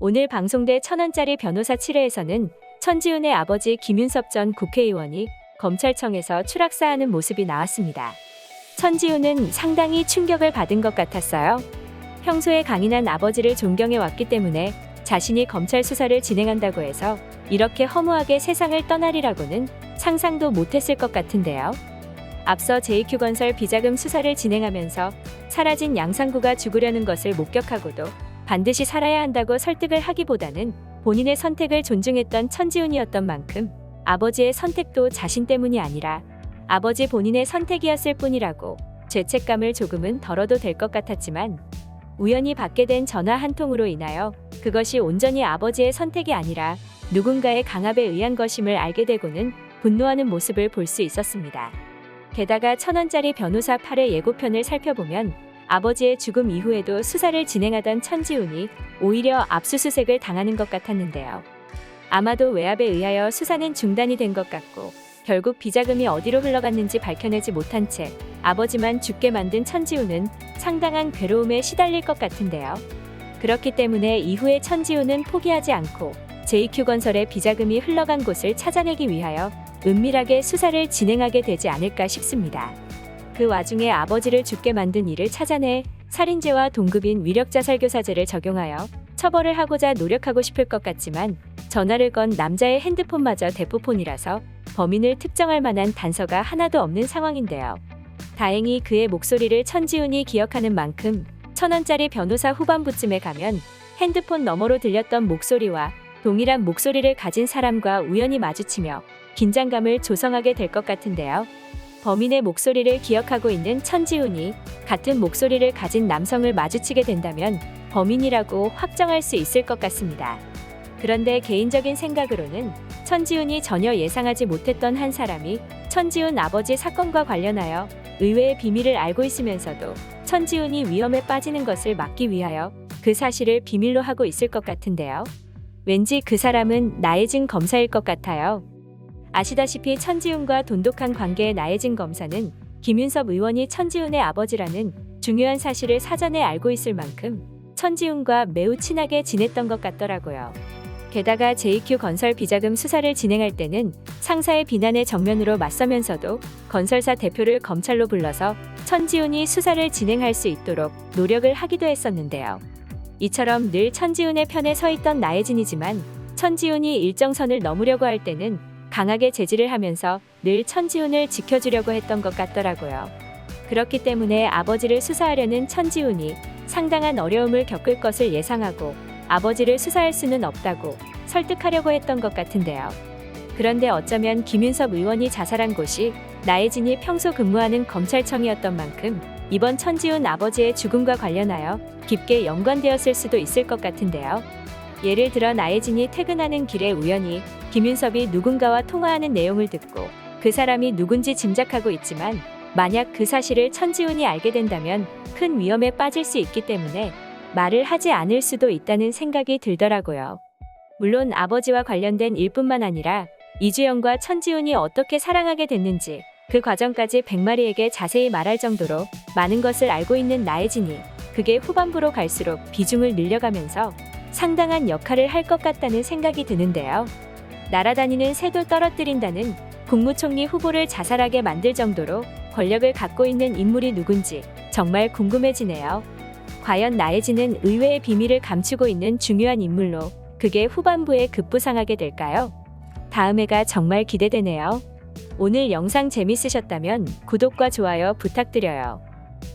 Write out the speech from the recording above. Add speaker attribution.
Speaker 1: 오늘 방송돼 1,000원짜리 변호사 7회에서는 천지훈의 아버지 김윤섭 전 국회의원이 검찰청에서 추락사하는 모습이 나왔습니다. 천지훈은 상당히 충격을 받은 것 같았어요. 평소에 강인한 아버지를 존경해 왔기 때문에 자신이 검찰 수사를 진행한다고 해서 이렇게 허무하게 세상을 떠나리라고는 상상도 못했을 것 같은데요. 앞서 JQ건설 비자금 수사를 진행하면서 사라진 양상구가 죽으려는 것을 목격하고도 반드시 살아야 한다고 설득을 하기보다는 본인의 선택을 존중했던 천지훈이었던 만큼 아버지의 선택도 자신 때문이 아니라 아버지 본인의 선택이었을 뿐이라고 죄책감을 조금은 덜어도 될 것 같았지만 우연히 받게 된 전화 한 통으로 인하여 그것이 온전히 아버지의 선택이 아니라 누군가의 강압에 의한 것임을 알게 되고는 분노하는 모습을 볼 수 있었습니다. 게다가 1,000원짜리 변호사 8회 예고편을 살펴보면 아버지의 죽음 이후에도 수사를 진행하던 천지훈이 오히려 압수수색을 당하는 것 같았는데요. 아마도 외압에 의하여 수사는 중단이 된 것 같고 결국 비자금이 어디로 흘러갔는지 밝혀내지 못한 채 아버지만 죽게 만든 천지훈은 상당한 괴로움에 시달릴 것 같은데요. 그렇기 때문에 이후에 천지훈은 포기하지 않고 JQ건설의 비자금이 흘러간 곳을 찾아내기 위하여 은밀하게 수사를 진행하게 되지 않을까 싶습니다. 그 와중에 아버지를 죽게 만든 이를 찾아내 살인죄와 동급인 위력자살교사죄를 적용하여 처벌을 하고자 노력하고 싶을 것 같지만 전화를 건 남자의 핸드폰마저 대포폰이라서 범인을 특정할 만한 단서가 하나도 없는 상황인데요. 다행히 그의 목소리를 천지훈이 기억하는 만큼 1,000원짜리 변호사 후반부쯤에 가면 핸드폰 너머로 들렸던 목소리와 동일한 목소리를 가진 사람과 우연히 마주치며 긴장감을 조성하게 될 것 같은데요. 범인의 목소리를 기억하고 있는 천지훈이 같은 목소리를 가진 남성을 마주치게 된다면 범인이라고 확정할 수 있을 것 같습니다. 그런데 개인적인 생각으로는 천지훈이 전혀 예상하지 못했던 한 사람이 천지훈 아버지 사건과 관련하여 의외의 비밀을 알고 있으면서도 천지훈이 위험에 빠지는 것을 막기 위하여 그 사실을 비밀로 하고 있을 것 같은데요. 왠지 그 사람은 나혜진 검사일 것 같아요. 아시다시피 천지훈과 돈독한 관계의 나혜진 검사는 김윤섭 의원이 천지훈의 아버지라는 중요한 사실을 사전에 알고 있을 만큼 천지훈과 매우 친하게 지냈던 것 같더라고요. 게다가 JQ건설 비자금 수사를 진행할 때는 상사의 비난에 정면으로 맞서면서도 건설사 대표를 검찰로 불러서 천지훈이 수사를 진행할 수 있도록 노력을 하기도 했었는데요. 이처럼 늘 천지훈의 편에 서 있던 나혜진이지만 천지훈이 일정선을 넘으려고 할 때는 강하게 제지를 하면서 늘 천지훈을 지켜주려고 했던 것 같더라고요. 그렇기 때문에 아버지를 수사하려는 천지훈이 상당한 어려움을 겪을 것을 예상하고 아버지를 수사할 수는 없다고 설득하려고 했던 것 같은데요. 그런데 어쩌면 김윤섭 의원이 자살한 곳이 나혜진이 평소 근무하는 검찰청이었던 만큼 이번 천지훈 아버지의 죽음과 관련하여 깊게 연관되었을 수도 있을 것 같은데요. 예를 들어 나혜진이 퇴근하는 길에 우연히 김윤섭이 누군가와 통화하는 내용을 듣고 그 사람이 누군지 짐작하고 있지만 만약 그 사실을 천지훈이 알게 된다면 큰 위험에 빠질 수 있기 때문에 말을 하지 않을 수도 있다는 생각이 들더라고요. 물론 아버지와 관련된 일뿐만 아니라 이주영과 천지훈이 어떻게 사랑하게 됐는지 그 과정까지 백마리에게 자세히 말할 정도로 많은 것을 알고 있는 나혜진이 그게 후반부로 갈수록 비중을 늘려가면서 상당한 역할을 할 것 같다는 생각이 드는데요. 날아다니는 새도 떨어뜨린다는 국무총리 후보를 자살하게 만들 정도로 권력을 갖고 있는 인물이 누군지 정말 궁금해지네요. 과연 나혜진은 의외의 비밀을 감추고 있는 중요한 인물로 그게 후반부에 급부상하게 될까요? 다음 회가 정말 기대되네요. 오늘 영상 재밌으셨다면 구독과 좋아요 부탁드려요.